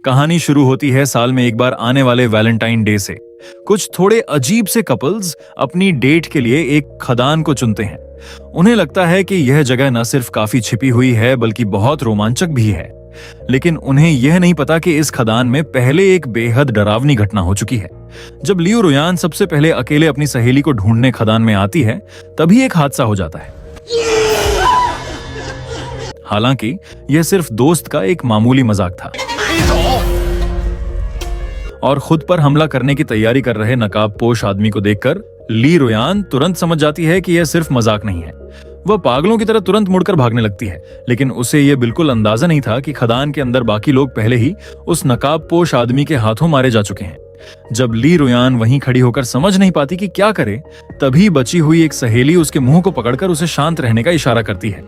कहानी शुरू होती है साल में एक बार आने वाले वैलेंटाइन डे से। कुछ थोड़े अजीब से कपल्स अपनी डेट के लिए एक खदान को चुनते हैं। उन्हें लगता है कि यह जगह न सिर्फ काफी छिपी हुई है बल्कि बहुत रोमांचक भी है। लेकिन उन्हें यह नहीं पता कि इस खदान में पहले एक बेहद डरावनी घटना हो चुकी है। जब लियू रुयान सबसे पहले अकेले अपनी सहेली को ढूंढने खदान में आती है, तभी एक हादसा हो जाता है। हालांकि यह सिर्फ दोस्त का एक मामूली मजाक था और खुद पर हमला करने की तैयारी कर रहे नकाबपोश आदमी को देखकर ली रुयान तुरंत समझ जाती है कि यह सिर्फ मजाक नहीं है। वह पागलों की तरह तुरंत मुड़कर भागने लगती है, लेकिन उसे यह बिल्कुल अंदाजा नहीं था कि खदान के अंदर बाकी लोग पहले ही उस नकाबपोश आदमी के हाथों मारे जा चुके हैं। जब ली रुयान वहीं खड़ी होकर समझ नहीं पाती कि क्या करे, तभी बची हुई एक सहेली उसके मुंह को पकड़कर उसे शांत रहने का इशारा करती है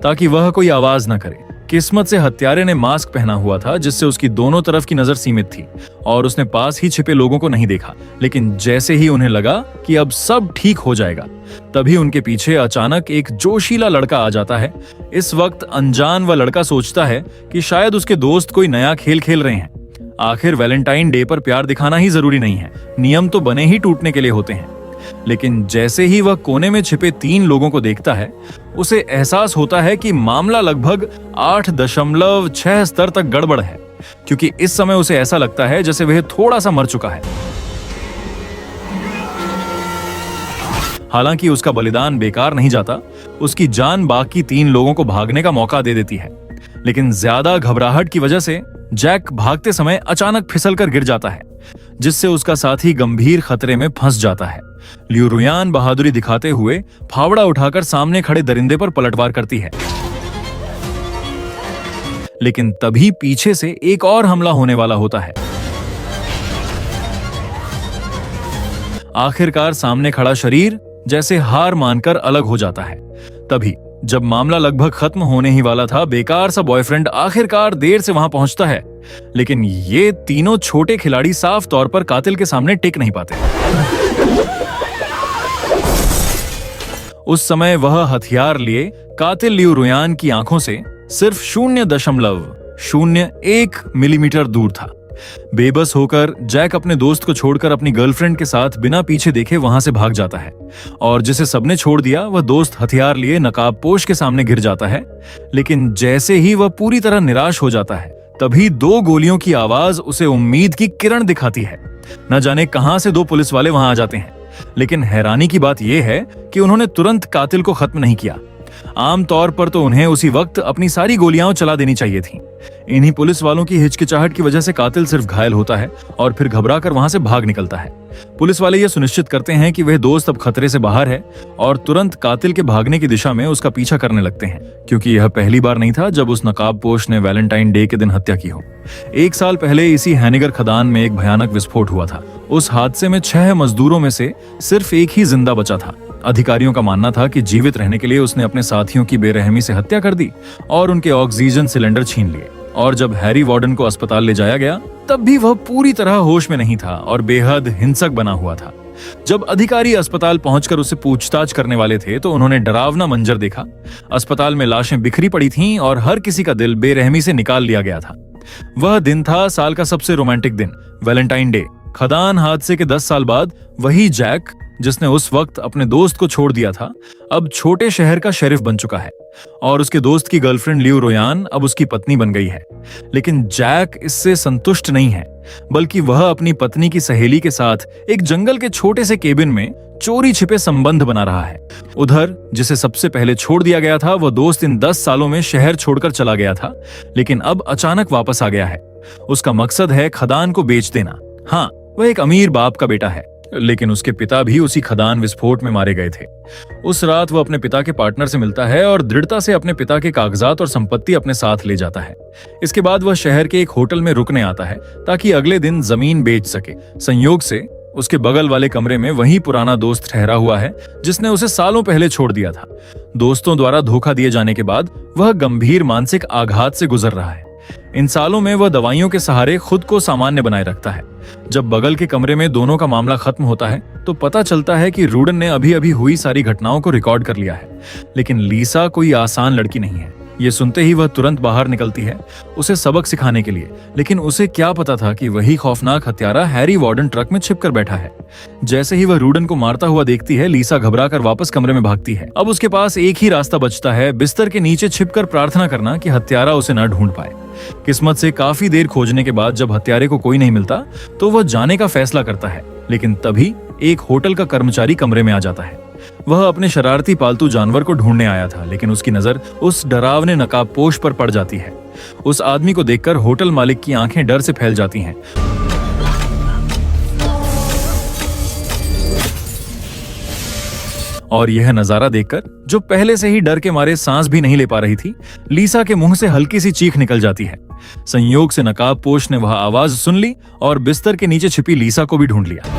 ताकि वह कोई आवाज न करे। किस्मत से हत्यारे ने मास्क पहना हुआ था, जिससे उसकी दोनों तरफ की नजर सीमित थी और उसने पास ही छिपे लोगों को नहीं देखा। लेकिन जैसे ही उन्हें लगा कि अब सब ठीक हो जाएगा, तभी उनके पीछे अचानक एक जोशीला लड़का आ जाता है। इस वक्त अनजान वह लड़का सोचता है कि शायद उसके दोस्त कोई नया खेल खेल रहे हैं। आखिर वैलेंटाइन डे पर प्यार दिखाना ही जरूरी नहीं है, नियम तो बने ही टूटने के लिए होते हैं। लेकिन जैसे ही वह कोने में छिपे 3 लोगों को देखता है, उसे एहसास होता है कि मामला लगभग 8.6 स्तर तक गड़बड़ है, क्योंकि इस समय उसे ऐसा लगता है जैसे वह थोड़ा सा मर चुका है। हालांकि उसका बलिदान बेकार नहीं जाता, उसकी जान बाकी 3 लोगों को भागने का मौका दे देती है। लेकिन ज्यादा घबराहट की वजह से जैक भागते समय अचानक फिसलकर गिर जाता है, जिससे उसका साथी गंभीर खतरे में फंस जाता है। लियू रुयान बहादुरी दिखाते हुए फावड़ा उठाकर सामने खड़े दरिंदे पर पलटवार करती है। लेकिन तभी पीछे से एक और हमला होने वाला होता है। आखिरकार सामने खड़ा शरीर जैसे हार मानकर अलग हो जाता है। तभी जब मामला लगभग खत्म होने ही वाला था, बेकार सा बॉयफ्रेंड आखिरकार देर से वहां पहुंचता है। लेकिन ये तीनों छोटे खिलाड़ी साफ तौर पर कातिल के सामने टिक नहीं पाते। उस समय वह हथियार लिए कातिल लियू रुयान की आंखों से सिर्फ 0.01 मिलीमीटर दूर था। बेबस होकर जैक अपने दोस्त को छोड़कर अपनी गर्लफ्रेंड के साथ बिना पीछे देखे वहां से भाग जाता है और जिसे सबने छोड़ दिया, वह दोस्त हथियार लिए नकाबपोश के सामने गिर जाता है। लेकिन जैसे ही वह पूरी तरह निराश हो जाता है, तभी 2 गोलियों की आवाज उसे उम्मीद की किरण दिखाती है। न जाने कहां से 2 पुलिस वाले वहां आ जाते हैं। लेकिन हैरानी की बात यह है कि उन्होंने तुरंत कातिल को खत्म नहीं किया। आमतौर पर तो उन्हें उसी वक्त अपनी सारी गोलियां चला देनी चाहिए थी। इन्हीं पुलिस वालों की हिचकिचाहट की वजह से कातिल सिर्फ घायल होता है और फिर घबराकर वहां से भाग निकलता है। पुलिस वाले यह सुनिश्चित करते हैं कि वह दोस्त अब खतरे से बाहर है और तुरंत कातिल के भागने की दिशा में उसका पीछा करने लगते हैं, क्योंकि यह पहली बार नहीं था जब उस नकाबपोश ने वैलेंटाइन डे के दिन हत्या की हो। 1 साल पहले इसी हैनिगर खदान में एक भयानक विस्फोट हुआ था। उस हादसे में 6 मजदूरों में से सिर्फ एक ही जिंदा बचा था। अधिकारियों का मानना था कि जीवित रहने के लिए उसने अपने साथियों की बेरहमी से हत्या कर दी और उनके ऑक्सीजन सिलेंडर छीन लिए। और जब हैरी वार्डन को अस्पताल ले जाया गया, तब भी वह पूरी तरह होश में नहीं था और बेहद हिंसक बना हुआ था। जब अधिकारी अस्पताल पहुंचकर उससे पूछताछ करने वाले थे, तो उन्होंने डरावना मंजर देखा। अस्पताल में लाशें बिखरी पड़ी थीं और हर किसी का दिल बेरहमी से निकाल लिया गया था। वह दिन था साल का सबसे रोमांटिक दिन, वैलेंटाइन डे। खदान हादसे के 10 साल बाद वही जैक, जिसने उस वक्त अपने दोस्त को छोड़ दिया था, अब छोटे शहर का शेरिफ बन चुका है और उसके दोस्त की गर्लफ्रेंड लियू रुयान अब उसकी पत्नी बन गई है। लेकिन जैक इससे संतुष्ट नहीं है, बल्कि वह अपनी पत्नी की सहेली के साथ एक जंगल के छोटे से केबिन में चोरी छिपे संबंध बना रहा है। उधर जिसे सबसे पहले छोड़ दिया गया था, वह दोस्त इन 10 सालों में शहर छोड़कर चला गया था, लेकिन अब अचानक वापस आ गया है। उसका मकसद है खदान को बेच देना। हाँ, वह एक अमीर बाप का बेटा है, लेकिन उसके पिता भी उसी खदान विस्फोट में मारे गए थे। उस रात वह अपने पिता के पार्टनर से मिलता है और दृढ़ता से अपने पिता के कागजात और संपत्ति अपने साथ ले जाता है। इसके बाद वह शहर के एक होटल में रुकने आता है ताकि अगले दिन जमीन बेच सके। संयोग से उसके बगल वाले कमरे में वही पुराना दोस्त ठहरा हुआ है जिसने उसे सालों पहले छोड़ दिया था। दोस्तों द्वारा धोखा दिए जाने के बाद वह गंभीर मानसिक आघात से गुजर रहा है। इन सालों में वह दवाइयों के सहारे खुद को सामान्य बनाए रखता है। जब बगल के कमरे में दोनों का मामला खत्म होता है, तो पता चलता है कि रूडन ने अभी अभी हुई सारी घटनाओं को रिकॉर्ड कर लिया है। लेकिन लीसा कोई आसान लड़की नहीं है। ये सुनते ही वह तुरंत बाहर निकलती है उसे सबक सिखाने के लिए, लेकिन उसे क्या पता था कि वही खौफनाक हत्यारा हैरी वार्डन ट्रक में छिपकर बैठा है। जैसे ही वह रूडन को मारता हुआ देखती है, लीसा घबराकर वापस कमरे में भागती है। अब उसके पास एक ही रास्ता बचता है, बिस्तर के नीचे छिपकर प्रार्थना करना कि हत्यारा उसे न ढूंढ पाए। किस्मत से काफी देर खोजने के बाद जब हत्यारे को कोई नहीं मिलता तो वह जाने का फैसला करता है, लेकिन तभी एक होटल का कर्मचारी कमरे में आ जाता है। वह अपने शरारती पालतू जानवर को ढूंढने आया था, लेकिन उसकी नजर उस डरावने नकाबपोश पर पड़ जाती है। उस आदमी को देखकर होटल मालिक की आंखें डर से फैल जाती हैं। और यह नजारा देखकर, जो पहले से ही डर के मारे सांस भी नहीं ले पा रही थी, लीसा के मुंह से हल्की सी चीख निकल जाती है। संयोग से नकाबपोश ने वह आवाज सुन ली और बिस्तर के नीचे छिपी लीसा को भी ढूंढ लिया।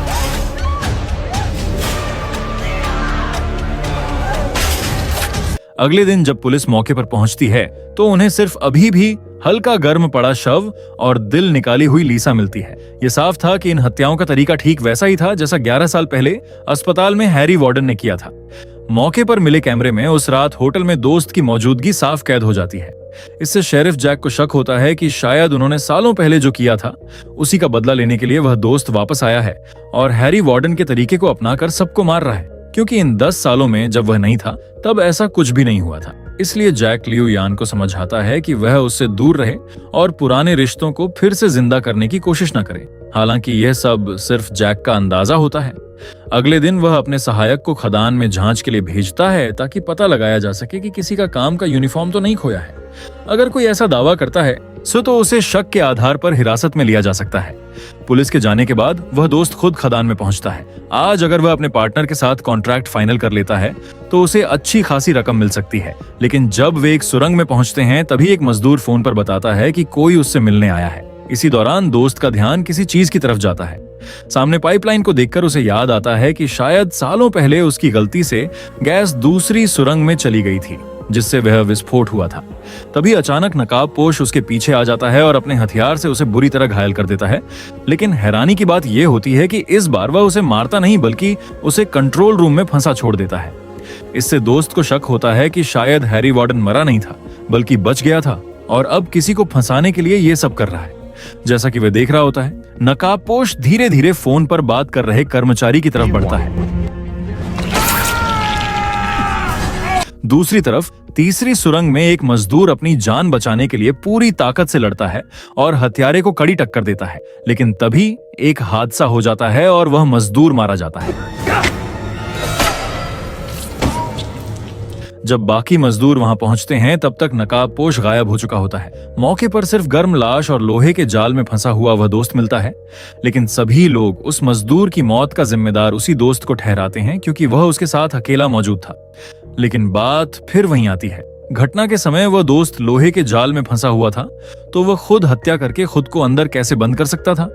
अगले दिन जब पुलिस मौके पर पहुंचती है तो उन्हें सिर्फ अभी भी हल्का गर्म पड़ा शव और दिल निकाली हुई लीसा मिलती है। यह साफ था कि इन हत्याओं का तरीका ठीक वैसा ही था जैसा 11 साल पहले अस्पताल में हैरी वार्डन ने किया था। मौके पर मिले कैमरे में उस रात होटल में दोस्त की मौजूदगी साफ कैद हो जाती है। इससे शेरिफ जैक को शक होता है कि शायद उन्होंने सालों पहले जो किया था उसी का बदला लेने के लिए वह दोस्त वापस आया है और हैरी वार्डन के तरीके को अपनाकर सबको मार रहा है, क्योंकि इन 10 सालों में जब वह नहीं था तब ऐसा कुछ भी नहीं हुआ था। इसलिए जैक लियू यान को समझाता है कि वह उससे दूर रहे और पुराने रिश्तों को फिर से जिंदा करने की कोशिश न करे। हालांकि यह सब सिर्फ जैक का अंदाजा होता है। अगले दिन वह अपने सहायक को खदान में जांच के लिए भेजता है ताकि पता लगाया जा सके कि किसी का काम का यूनिफॉर्म तो नहीं खोया है। अगर कोई ऐसा दावा करता है तो उसे शक के आधार पर हिरासत में लिया जा सकता है। पुलिस के जाने के बाद वह दोस्त खुद खदान में पहुंचता है। आज अगर वह अपने पार्टनर के साथ कॉन्ट्रैक्ट फाइनल कर लेता है तो उसे अच्छी खासी रकम मिल सकती है, लेकिन जब वे एक सुरंग में पहुंचते हैं तभी एक मजदूर फोन पर बताता है कि कोई उससे मिलने आया है। इसी दौरान दोस्त का ध्यान किसी चीज की तरफ जाता है। सामने पाइपलाइन को देखकर उसे याद आता है कि शायद सालों पहले उसकी गलती से गैस दूसरी सुरंग में चली गई थी, जिससे वह विस्फोट हुआ था। तभी अचानक नकाबपोश उसके पीछे आ जाता है और अपने हथियार से उसे बुरी तरह घायल कर देता है। लेकिन हैरानी की बात यह होती है कि इस बार वह उसे मारता नहीं बल्कि उसे कंट्रोल रूम में फंसा छोड़ देता है। इससे दोस्त को शक होता है कि शायद हैरी वार्डन मरा नहीं था बल्कि बच गया था और अब किसी को फंसाने के लिए यह सब कर रहा है। जैसा कि वह देख रहा होता है, नकाबपोश धीरे धीरे फोन पर बात कर रहे कर्मचारी की तरफ बढ़ता है। दूसरी तरफ तीसरी सुरंग में एक मजदूर अपनी जान बचाने के लिए पूरी ताकत से लड़ता है और हत्यारे को कड़ी टक्कर देता है, लेकिन तभी एक हादसा हो जाता है और वह मजदूर मारा जाता है। जब बाकी मजदूर वहां पहुंचते हैं तब तक नकाबपोश गायब हो चुका होता है। मौके पर सिर्फ गर्म लाश और लोहे के जाल में फंसा हुआ वह दोस्त मिलता है, लेकिन सभी लोग उस मजदूर की मौत का जिम्मेदार उसी दोस्त को ठहराते हैं क्योंकि वह उसके साथ अकेला मौजूद था। लेकिन बात फिर वहीं आती है। घटना के समय वह दोस्त लोहे के जाल में फंसा हुआ था, तो वह खुद हत्या करके खुद को अंदर कैसे बंद कर सकता था?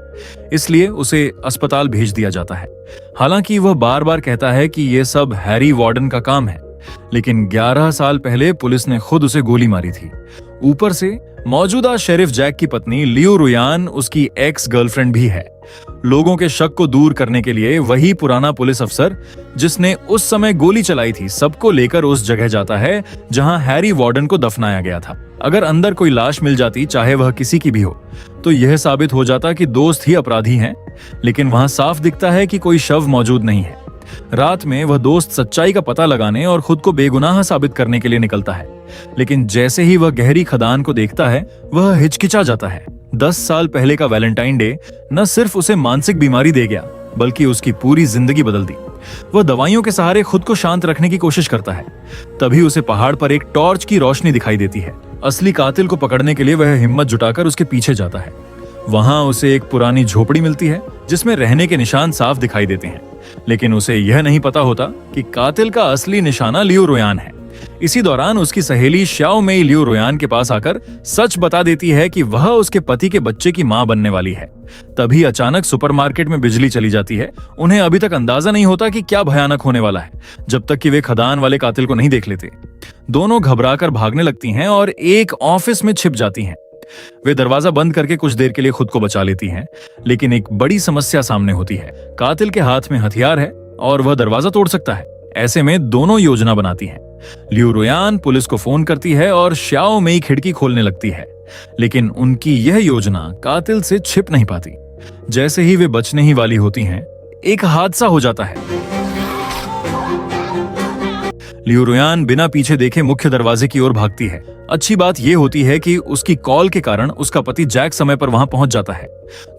इसलिए उसे अस्पताल भेज दिया जाता है। हालांकि वह बार बार कहता है कि यह सब हैरी वार्डन का काम है, लेकिन 11 साल पहले पुलिस ने खुद उसे गोली मारी थी। ऊपर से मौजूदा शेरिफ जैक की पत्नी लियो रुयान उसकी एक्स गर्लफ्रेंड भी है। लोगों के शक को दूर करने के लिए वही पुराना पुलिस अफसर जिसने उस समय गोली चलाई थी सबको लेकर उस जगह जाता है जहां हैरी वार्डन को दफनाया गया था। अगर अंदर कोई लाश मिल जाती, चाहे वह किसी की भी हो, तो यह साबित हो जाता कि दोस्त ही अपराधी हैं, लेकिन वहां साफ दिखता है कि कोई शव मौजूद नहीं है। रात में वह दोस्त सच्चाई का पता लगाने और खुद को बेगुनाह साबित करने के लिए निकलता है, लेकिन जैसे ही वह गहरी खदान को देखता है वह हिचकिचा जाता है। 10 साल पहले का वैलेंटाइन डे न सिर्फ उसे मानसिक बीमारी दे गया बल्कि उसकी पूरी जिंदगी बदल दी। वह दवाइयों के सहारे खुद को शांत रखने की कोशिश करता है। तभी उसे पहाड़ पर एक टॉर्च की रोशनी दिखाई देती है। असली कातिल को पकड़ने के लिए वह हिम्मत जुटाकर उसके पीछे जाता है। वहां उसे एक पुरानी झोपड़ी मिलती है जिसमें रहने के निशान साफ दिखाई देते हैं, लेकिन उसे यह नहीं पता होता कि कातिल का असली निशाना लियो रुयान है। इसी दौरान उसकी सहेली श्याओ मेई लियो रुयान के पास आकर सच बता देती है कि वह उसके पति के बच्चे की मां बनने वाली है। तभी अचानक सुपरमार्केट में बिजली चली जाती है। उन्हें अभी तक अंदाजा नहीं होता कि क्या भयानक होने वाला है जब तक कि वे खदान वाले कातिल को नहीं देख लेते। दोनों घबराकर भागने लगती हैं और एक ऑफिस में छिप जाती हैं। वे दरवाजा बंद करके कुछ देर के लिए खुद को बचा लेती हैं, लेकिन एक बड़ी समस्या सामने होती है। कातिल के हाथ में हथियार है और वह दरवाजा तोड़ सकता है। ऐसे में दोनों योजना बनाती हैं। लियू रुयान पुलिस को फोन करती है और श्याओ मेई खिड़की खोलने लगती है, लेकिन उनकी यह योजना कातिल से छिप नहीं पाती। जैसे ही वे बचने ही वाली होती हैं, एक हादसा हो जाता है। लियू रुयान बिना पीछे देखे मुख्य दरवाजे की ओर भागती है। अच्छी बात यह होती है कि उसकी कॉल के कारण उसका पति जैक समय पर वहां पहुंच जाता है।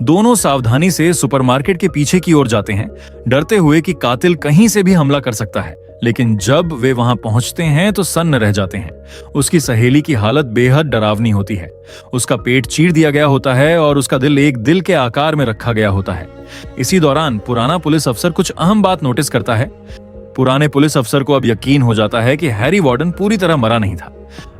दोनों सावधानी से सुपरमार्केट के पीछे की ओर जाते हैं, डरते हुए कि कातिल कहीं से भी हमला कर सकता है। लेकिन जब वे वहां पहुंचते हैं तो सन्न रह जाते हैं। उसकी सहेली की हालत बेहद डरावनी होती है। उसका पेट चीर दिया गया होता है और उसका दिल एक दिल के आकार में रखा गया होता है। इसी दौरान पुराना पुलिस अफसर कुछ अहम बात नोटिस करता है। पुराने पुलिस अफसर को अब यकीन हो जाता है कि हैरी वार्डन पूरी तरह मरा नहीं था।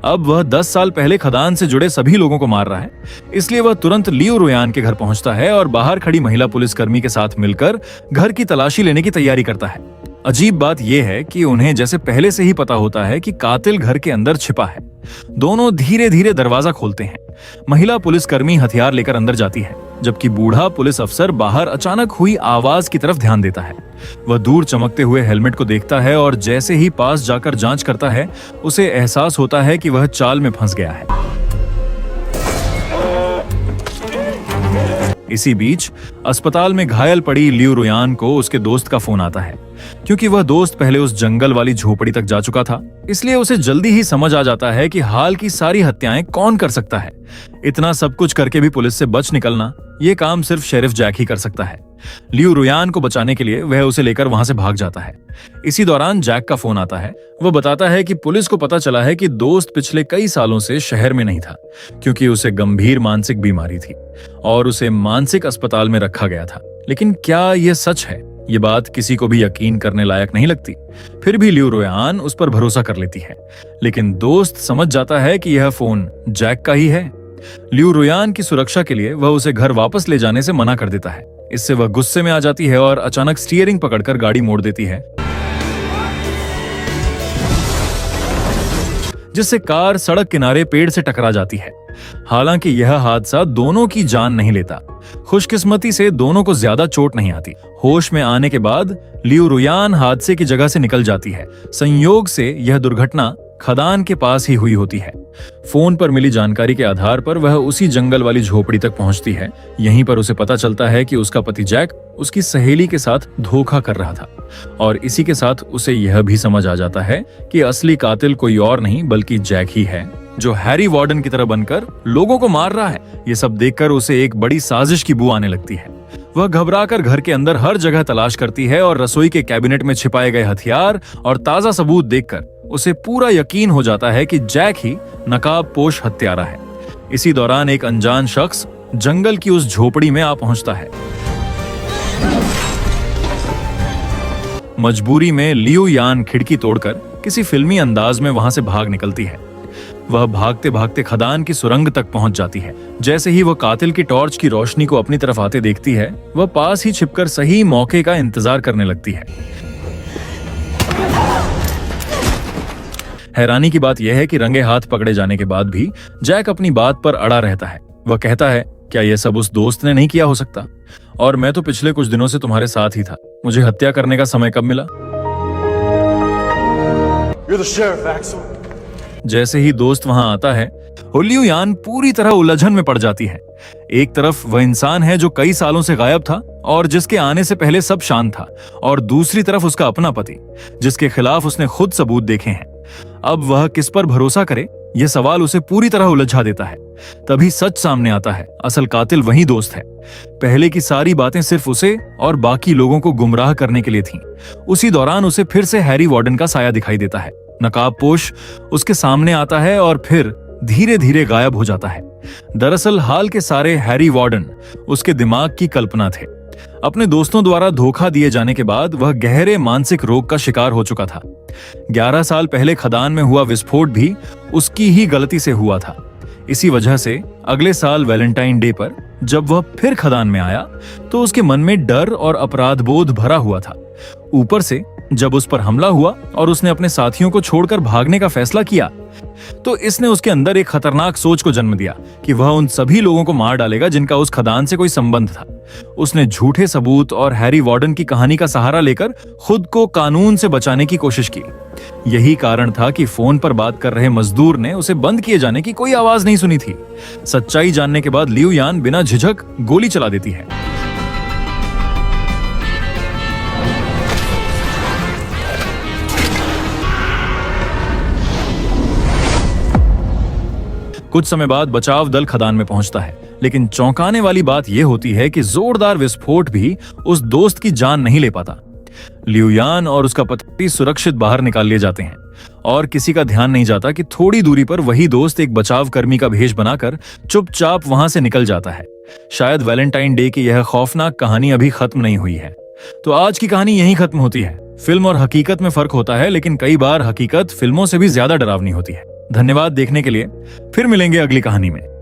अब वह 10 साल पहले खदान से जुड़े सभी लोगों को मार रहा है। इसलिए वह तुरंत लियू रुयान के घर पहुंचता है और बाहर खड़ी महिला पुलिसकर्मी के साथ मिलकर घर की तलाशी लेने की तैयारी करता है। अजीब बात यह है कि उन्हें जैसे पहले से ही पता होता है कि कातिल घर के अंदर छिपा है। दोनों धीरे धीरे दरवाजा खोलते हैं। महिला पुलिसकर्मी हथियार लेकर अंदर जाती है, जबकि बूढ़ा पुलिस अफसर बाहर अचानक हुई आवाज की तरफ ध्यान देता है। वह दूर चमकते हुए हेलमेट को देखता है और जैसे ही पास जाकर जांच करता है, उसे एहसास होता है कि वह चाल में फंस गया है। इसी बीच अस्पताल में घायल पड़ी लियू रुयान को उसके दोस्त का फोन आता है। क्योंकि वह दोस्त पहले उस जंगल वाली झोपड़ी तक जा चुका था, इसलिए उसे जल्दी ही समझ आ जाता है कि हाल की सारी हत्याएं कौन कर सकता है। इतना सब कुछ करके भी पुलिस से बच निकलना, यह काम सिर्फ शेरिफ जैक ही कर सकता है। लियू रुयान को बचाने के लिए वह उसे लेकर वहां से भाग जाता है। इसी दौरान जैक का फोन आता है। वह बताता है कि पुलिस को पता चला है कि दोस्त पिछले कई सालों से शहर में नहीं था, क्योंकि उसे गंभीर मानसिक बीमारी थी और उसे मानसिक अस्पताल में रखा गया था। लेकिन क्या यह सच है? ये बात किसी को भी यकीन करने लायक नहीं लगती। फिर भी लियू रुयान उस पर भरोसा कर लेती है, लेकिन दोस्त समझ जाता है कि यह फोन जैक का ही है। लियू रुयान की सुरक्षा के लिए वह उसे घर वापस ले जाने से मना कर देता है। इससे वह गुस्से में आ जाती है और अचानक स्टीयरिंग पकड़कर गाड़ी मोड़ देती है, जिससे कार सड़क किनारे पेड़ से टकरा जाती है। हालांकि यह हादसा दोनों की जान नहीं लेता। खुशकिस्मती से दोनों को ज्यादा चोट नहीं आती। होश में आने के बाद लियू रुयान हादसे की जगह से निकल जाती है। संयोग से यह दुर्घटना खदान के पास ही हुई होती है। फोन पर मिली जानकारी के आधार पर वह उसी जंगल वाली झोपड़ी तक पहुंचती है। यहीं पर उसे पता चलता है कि उसका पति जैक उसकी सहेली के साथ धोखा कर रहा था, और इसी के साथ उसे यह भी समझ आ जाता है कि असली कातिल कोई और नहीं बल्कि जैक ही है, जो हैरी वार्डन की तरह बनकर लोगों को मार रहा है। ये सब देखकर उसे एक बड़ी साजिश की बू आने लगती है। वह घबराकर घर के अंदर हर जगह तलाश करती है और रसोई के कैबिनेट में छिपाए गए हथियार और ताजा सबूत देखकर उसे पूरा यकीन हो जाता है कि जैक ही नकाबपोश हत्यारा है। इसी दौरान एक अनजान शख्स जंगल की उस झोपड़ी में आ पहुंचता है। मजबूरी में लियू यान खिड़की तोड़कर किसी फिल्मी अंदाज में वहां से भाग निकलती है। वह भागते भागते खदान की सुरंग तक पहुंच जाती है। जैसे ही वह कातिल की टॉर्च की रोशनी को अपनी तरफ आते देखती है, वह पास ही छिपकर सही मौके का इंतजार करने लगती है। हैरानी की बात यह है कि रंगे हाथ पकड़े जाने के बाद भी जैक अपनी बात पर अड़ा रहता है। वह कहता है, क्या यह सब उस दोस्त ने नहीं किया हो सकता? और मैं तो पिछले कुछ दिनों से तुम्हारे साथ ही था। मुझे हत्या करने का समय कब मिला? You're the sheriff, Axel. जैसे ही दोस्त वहां आता है, लियू यान पूरी तरह उलझन में पड़ जाती है। एक तरफ वह इंसान है जो कई सालों से गायब था और जिसके आने से पहले सब शांत था, और दूसरी तरफ उसका अपना पति, जिसके खिलाफ उसने खुद सबूत देखे हैं। अब वह किस पर भरोसा करे, यह सवाल उसे पूरी तरह उलझा देता है। तभी सच सामने आता है। असल कातिल वही दोस्त है। पहले की सारी बातें सिर्फ उसे और बाकी लोगों को गुमराह करने के लिए थीं। उसी दौरान उसे फिर से हैरी वार्डन का साया दिखाई देता है। नकाबपोश उसके सामने आता है और फिर धीरे धीरे गायब हो जाता है। दरअसल हाल के सारे हैरी वार्डन उसके दिमाग की कल्पना थे। अपने दोस्तों द्वारा धोखा दिए जाने के बाद वह गहरे मानसिक रोग का शिकार हो चुका था। 11 साल पहले खदान में हुआ विस्फोट भी उसकी ही गलती से हुआ था। इसी वजह से अगले साल वैलेंटाइन डे पर जब वह फिर खदान में आया तो उसके मन में डर और अपराध बोध भरा हुआ था। ऊपर से जब उस पर हमला हुआ और उसने अपने साथियों को छोड़कर भागने का फैसला किया, तो इसने उसके अंदर एक खतरनाक सोच को जन्म दिया कि वह उन सभी लोगों को मार डालेगा जिनका उस खदान से कोई संबंध था। उसने झूठे सबूत और हैरी वार्डन की कहानी का सहारा लेकर खुद को कानून से बचाने की कोशिश की। यही कारण था कि फोन पर बात कर रहे मजदूर ने उसे बंद किए जाने की कोई आवाज नहीं सुनी थी। सच्चाई जानने के बाद लियू यान बिना झिझक गोली चला देती है। कुछ समय बाद बचाव दल खदान में पहुंचता है, लेकिन चौंकाने वाली बात यह होती है कि जोरदार विस्फोट भी उस दोस्त की जान नहीं ले पाता। लियू यान और उसका पति सुरक्षित बाहर निकाल लिए जाते हैं और किसी का ध्यान नहीं जाता कि थोड़ी दूरी पर वही दोस्त एक बचाव कर्मी का भेष बनाकर चुपचाप वहां से निकल जाता है। शायद वैलेंटाइन डे की यह खौफनाक कहानी अभी खत्म नहीं हुई है। तो आज की कहानी यहीं खत्म होती है। फिल्म और हकीकत में फर्क होता है, लेकिन कई बार हकीकत फिल्मों से भी ज्यादा डरावनी होती है। धन्यवाद देखने के लिए। फिर मिलेंगे अगली कहानी में।